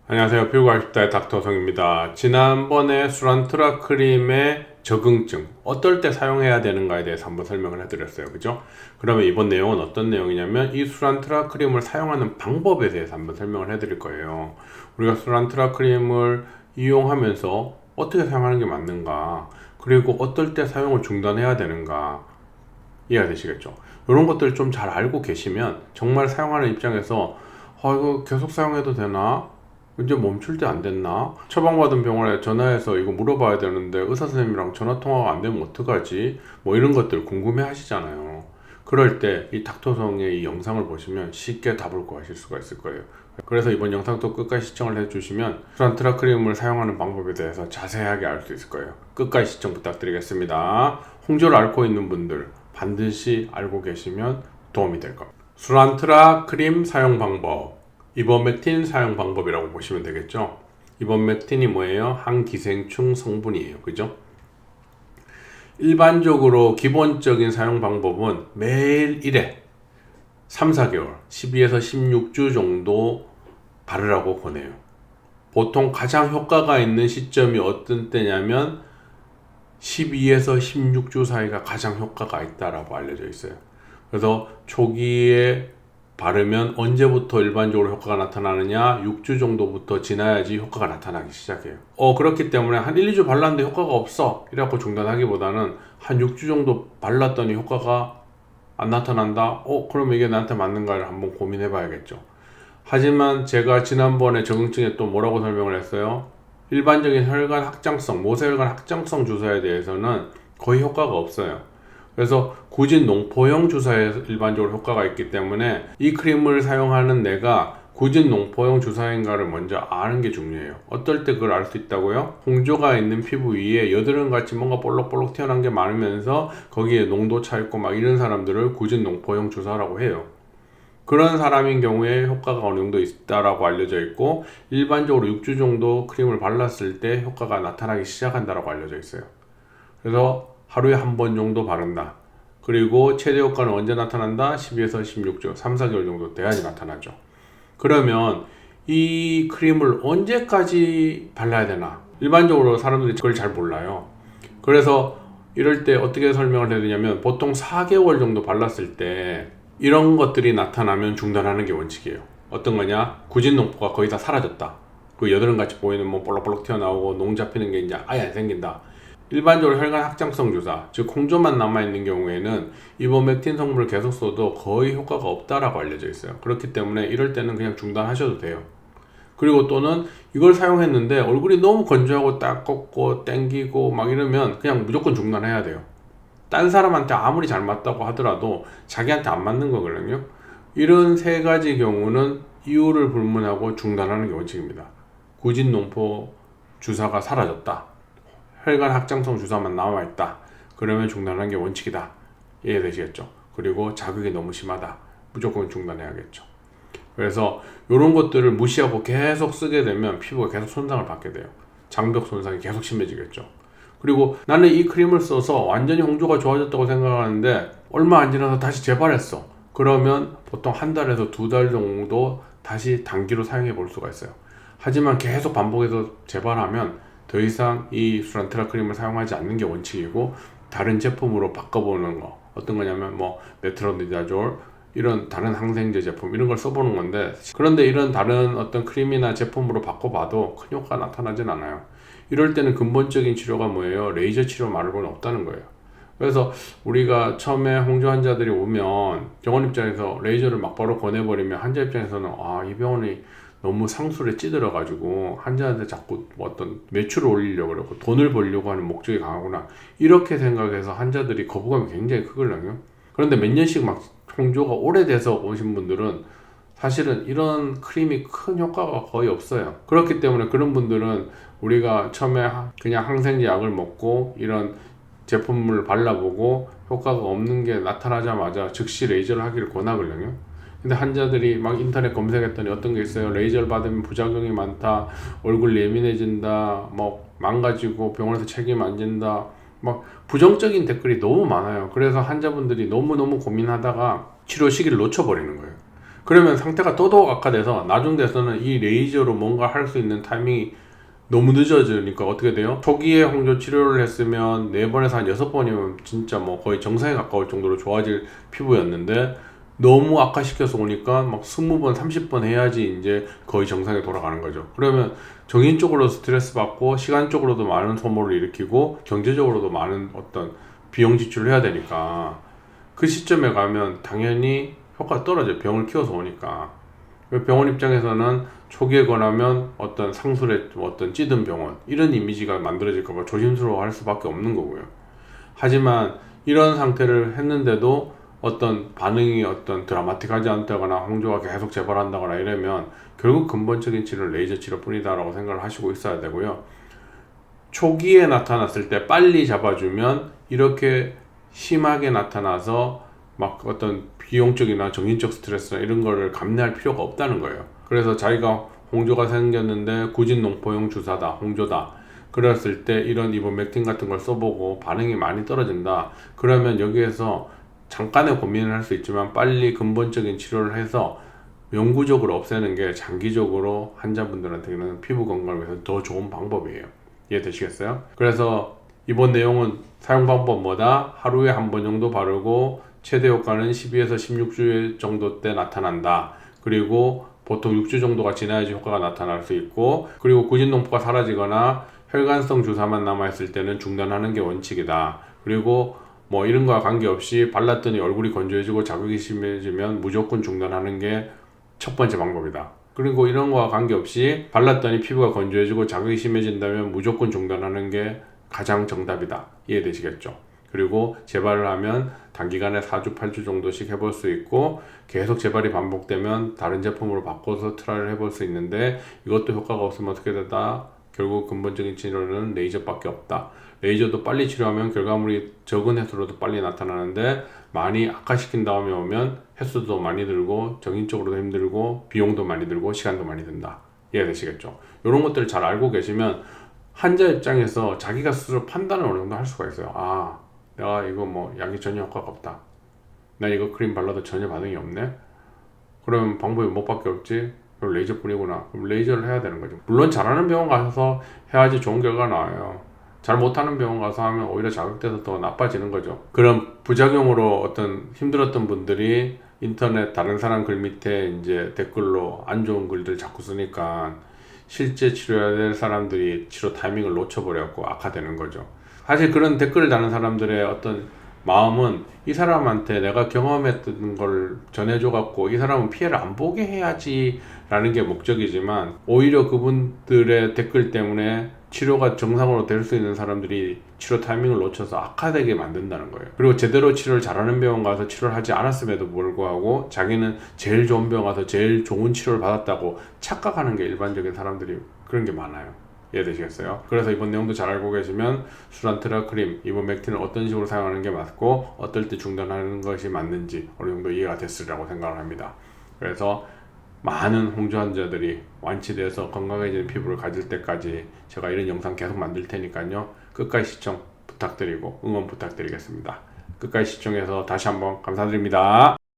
안녕하세요. 피부가 쉽다의 닥터성입니다. 지난번에 수란트라 크림의 적응증, 어떨 때 사용해야 되는가에 대해서 한번 설명을 해드렸어요. 그죠? 그러면 이번 내용은 어떤 내용이냐면 이 수란트라 크림을 사용하는 방법에 대해서 한번 설명을 해드릴 거예요. 우리가 수란트라 크림을 이용하면서 어떻게 사용하는 게 맞는가, 그리고 어떨 때 사용을 중단해야 되는가, 이해가 되시겠죠? 이런 것들을 좀 잘 알고 계시면 정말 사용하는 입장에서 이거 계속 사용해도 되나? 이제 멈출 때 안 됐나? 처방받은 병원에 전화해서 이거 물어봐야 되는데 의사 선생님이랑 전화 통화가 안 되면 어떡하지? 뭐 이런 것들 궁금해 하시잖아요. 그럴 때 이 닥터성의 이 영상을 보시면 쉽게 답을 구하실 수가 있을 거예요. 그래서 이번 영상도 끝까지 시청을 해주시면 수란트라 크림을 사용하는 방법에 대해서 자세하게 알 수 있을 거예요. 끝까지 시청 부탁드리겠습니다. 홍조를 앓고 있는 분들 반드시 알고 계시면 도움이 될 겁니다. 수란트라 크림 사용 방법, 이버맥틴 사용 방법이라고 보시면 되겠죠. 이버맥틴이 뭐예요? 항기생충 성분이에요. 그죠? 일반적으로 기본적인 사용 방법은 매일 1회 3, 4개월 12에서 16주 정도 바르라고 권해요. 보통 가장 효과가 있는 시점이 어떤 때냐면 12에서 16주 사이가 가장 효과가 있다라고 알려져 있어요. 그래서 초기에 바르면 언제부터 일반적으로 효과가 나타나느냐? 6주 정도부터 지나야지 효과가 나타나기 시작해요. 그렇기 때문에 한 1, 2주 발랐는데 효과가 없어 이래갖고 중단하기보다는 한 6주 정도 발랐더니 효과가 안 나타난다? 그럼 이게 나한테 맞는가를 한번 고민해 봐야겠죠. 하지만 제가 지난번에 적응증에 또 뭐라고 설명을 했어요? 일반적인 혈관 확장성, 모세혈관 확장성 주사에 대해서는 거의 효과가 없어요. 그래서 굳이 농포형 주사에 일반적으로 효과가 있기 때문에 이 크림을 사용하는 내가 굳이 농포형 주사인가를 먼저 아는 게 중요해요. 어떨 때 그걸 알 수 있다고요? 홍조가 있는 피부 위에 여드름같이 뭔가 볼록볼록 튀어나온 게 많으면서 거기에 농도 차 있고 막 이런 사람들을 굳이 농포형 주사라고 해요. 그런 사람인 경우에 효과가 어느 정도 있다라고 알려져 있고, 일반적으로 6주 정도 크림을 발랐을 때 효과가 나타나기 시작한다라고 알려져 있어요. 그래서 하루에 한 번 정도 바른다. 그리고 최대 효과는 언제 나타난다? 12에서 16주, 3, 4개월 정도 돼야지 나타나죠. 그러면 이 크림을 언제까지 발라야 되나? 일반적으로 사람들이 그걸 잘 몰라요. 그래서 이럴 때 어떻게 설명을 해야 되냐면, 보통 4개월 정도 발랐을 때 이런 것들이 나타나면 중단하는 게 원칙이에요. 어떤 거냐? 구진농포가 거의 다 사라졌다. 그 여드름같이 보이는 뭐 볼록볼록 튀어나오고 농 잡히는 게 이제 아예 안 생긴다. 일반적으로 혈관 확장성 주사, 즉 홍조만 남아있는 경우에는 이버맥틴 성분을 계속 써도 거의 효과가 없다라고 알려져 있어요. 그렇기 때문에 이럴 때는 그냥 중단하셔도 돼요. 그리고 또는 이걸 사용했는데 얼굴이 너무 건조하고 따갑고 땡기고 막 이러면 그냥 무조건 중단해야 돼요. 딴 사람한테 아무리 잘 맞다고 하더라도 자기한테 안 맞는 거거든요. 이런 세 가지 경우는 이유를 불문하고 중단하는 게 원칙입니다. 구진농포 주사가 사라졌다, 혈관 확장성 주사만 남아있다, 그러면 중단하는 게 원칙이다. 이해되시겠죠? 그리고 자극이 너무 심하다, 무조건 중단해야겠죠. 그래서 이런 것들을 무시하고 계속 쓰게 되면 피부가 계속 손상을 받게 돼요. 장벽 손상이 계속 심해지겠죠. 그리고 나는 이 크림을 써서 완전히 홍조가 좋아졌다고 생각하는데 얼마 안 지나서 다시 재발했어. 그러면 보통 한 달에서 2달 정도 다시 단기로 사용해 볼 수가 있어요. 하지만 계속 반복해서 재발하면 더 이상 이 수란트라 크림을 사용하지 않는 게 원칙이고, 다른 제품으로 바꿔보는 거, 어떤 거냐면 뭐 메트로니다졸 이런 다른 항생제 제품 이런 걸 써보는 건데, 그런데 이런 다른 어떤 크림이나 제품으로 바꿔봐도 큰 효과가 나타나진 않아요. 이럴 때는 근본적인 치료가 뭐예요? 레이저 치료 말고는 없다는 거예요. 그래서 우리가 처음에 홍조 환자들이 오면 병원 입장에서 레이저를 막바로 권해버리면 환자 입장에서는 이 병원이 너무 상술에 찌들어가지고 환자한테 자꾸 어떤 매출을 올리려고 그러고 돈을 벌려고 하는 목적이 강하구나, 이렇게 생각해서 환자들이 거부감이 굉장히 크거든요. 그런데 몇 년씩 막 홍조가 오래돼서 오신 분들은 사실은 이런 크림이 큰 효과가 거의 없어요. 그렇기 때문에 그런 분들은 우리가 처음에 그냥 항생제 약을 먹고 이런 제품을 발라보고 효과가 없는 게 나타나자마자 즉시 레이저를 하기를 권하거든요. 근데 환자들이 막 인터넷 검색했더니 어떤 게 있어요? 레이저를 받으면 부작용이 많다, 얼굴 예민해진다, 뭐 망가지고 병원에서 책임 안 진다, 막 부정적인 댓글이 너무 많아요. 그래서 환자분들이 너무너무 고민하다가 치료 시기를 놓쳐버리는 거예요. 그러면 상태가 더더욱 악화돼서 나중 돼서는 이 레이저로 뭔가 할 수 있는 타이밍이 너무 늦어지니까 어떻게 돼요? 초기에 홍조 치료를 했으면 4번에서 한 6번이면 진짜 뭐 거의 정상에 가까울 정도로 좋아질 피부였는데 너무 악화시켜서 오니까 막 20번, 30번 해야지 이제 거의 정상에 돌아가는 거죠. 그러면 정신적으로 스트레스 받고 시간적으로도 많은 소모를 일으키고 경제적으로도 많은 어떤 비용 지출을 해야 되니까 그 시점에 가면 당연히 효과가 떨어져요. 병을 키워서 오니까. 병원 입장에서는 초기에 권하면 어떤 상술의 어떤 찌든 병원 이런 이미지가 만들어질까봐 조심스러워 할 수밖에 없는 거고요. 하지만 이런 상태를 했는데도 어떤 반응이 어떤 드라마틱하지 않다거나 홍조가 계속 재발한다거나 이러면 결국 근본적인 치료는 레이저 치료뿐이다 라고 생각을 하시고 있어야 되고요. 초기에 나타났을 때 빨리 잡아주면 이렇게 심하게 나타나서 막 어떤 비용적이나 정신적 스트레스나 이런 거를 감내할 필요가 없다는 거예요. 그래서 자기가 홍조가 생겼는데 구진농포용 주사다, 홍조다. 그랬을 때 이런 이버맥틴 같은 걸 써보고 반응이 많이 떨어진다. 그러면 여기에서 잠깐의 고민을 할 수 있지만 빨리 근본적인 치료를 해서 영구적으로 없애는 게 장기적으로 환자분들한테는 피부 건강을 위해서 더 좋은 방법이에요. 이해되시겠어요? 그래서 이번 내용은 사용 방법 뭐다? 하루에 한 번 정도 바르고 최대 효과는 12에서 16주 정도 때 나타난다. 그리고 보통 6주 정도가 지나야지 효과가 나타날 수 있고, 그리고 구진농포가 사라지거나 혈관성 주사만 남아있을 때는 중단하는 게 원칙이다. 그리고 뭐 이런 거와 관계없이 발랐더니 얼굴이 건조해지고 자극이 심해지면 무조건 중단하는 게 첫 번째 방법이다. 그리고 이런 거와 관계없이 발랐더니 피부가 건조해지고 자극이 심해진다면 무조건 중단하는 게 가장 정답이다. 이해되시겠죠? 그리고 재발을 하면 단기간에 4주, 8주 정도씩 해볼 수 있고 계속 재발이 반복되면 다른 제품으로 바꿔서 트라이를 해볼 수 있는데 이것도 효과가 없으면 어떻게 되다? 결국 근본적인 치료는 레이저밖에 없다. 레이저도 빨리 치료하면 결과물이 적은 횟수로도 빨리 나타나는데 많이 악화시킨 다음에 오면 횟수도 많이 들고 정신적으로도 힘들고 비용도 많이 들고 시간도 많이 든다. 이해되시겠죠? 이런 것들을 잘 알고 계시면 환자 입장에서 자기가 스스로 판단을 어느 정도 할 수가 있어요. 아, 내가 이거 뭐 약이 전혀 효과가 없다. 나 이거 크림 발라도 전혀 반응이 없네. 그러면 방법이 뭐밖에 없지? 그럼 레이저뿐이구나. 그럼 레이저를 해야 되는 거죠. 물론 잘하는 병원 가서 해야지 좋은 결과가 나와요. 잘 못하는 병원 가서 하면 오히려 자극돼서 더 나빠지는 거죠. 그런 부작용으로 어떤 힘들었던 분들이 인터넷 다른 사람 글 밑에 이제 댓글로 안 좋은 글들 자꾸 쓰니까 실제 치료해야 될 사람들이 치료 타이밍을 놓쳐버려갖고 악화되는 거죠. 사실 그런 댓글을 다는 사람들의 어떤 마음은 이 사람한테 내가 경험했던 걸 전해줘갖고 이 사람은 피해를 안 보게 해야지 라는 게 목적이지만 오히려 그분들의 댓글 때문에 치료가 정상으로 될 수 있는 사람들이 치료 타이밍을 놓쳐서 악화되게 만든다는 거예요. 그리고 제대로 치료를 잘하는 병원 가서 치료를 하지 않았음에도 불구하고 자기는 제일 좋은 병원 가서 제일 좋은 치료를 받았다고 착각하는 게 일반적인 사람들이 그런 게 많아요. 이해되시겠어요? 그래서 이번 내용도 잘 알고 계시면 수란트라 크림, 이버맥틴을 어떤 식으로 사용하는 게 맞고 어떨 때 중단하는 것이 맞는지 어느 정도 이해가 됐으리라고 생각을 합니다. 그래서 많은 홍조 환자들이 완치돼서 건강해지는 피부를 가질 때까지 제가 이런 영상 계속 만들 테니까요. 끝까지 시청 부탁드리고 응원 부탁드리겠습니다. 끝까지 시청해서 다시 한번 감사드립니다.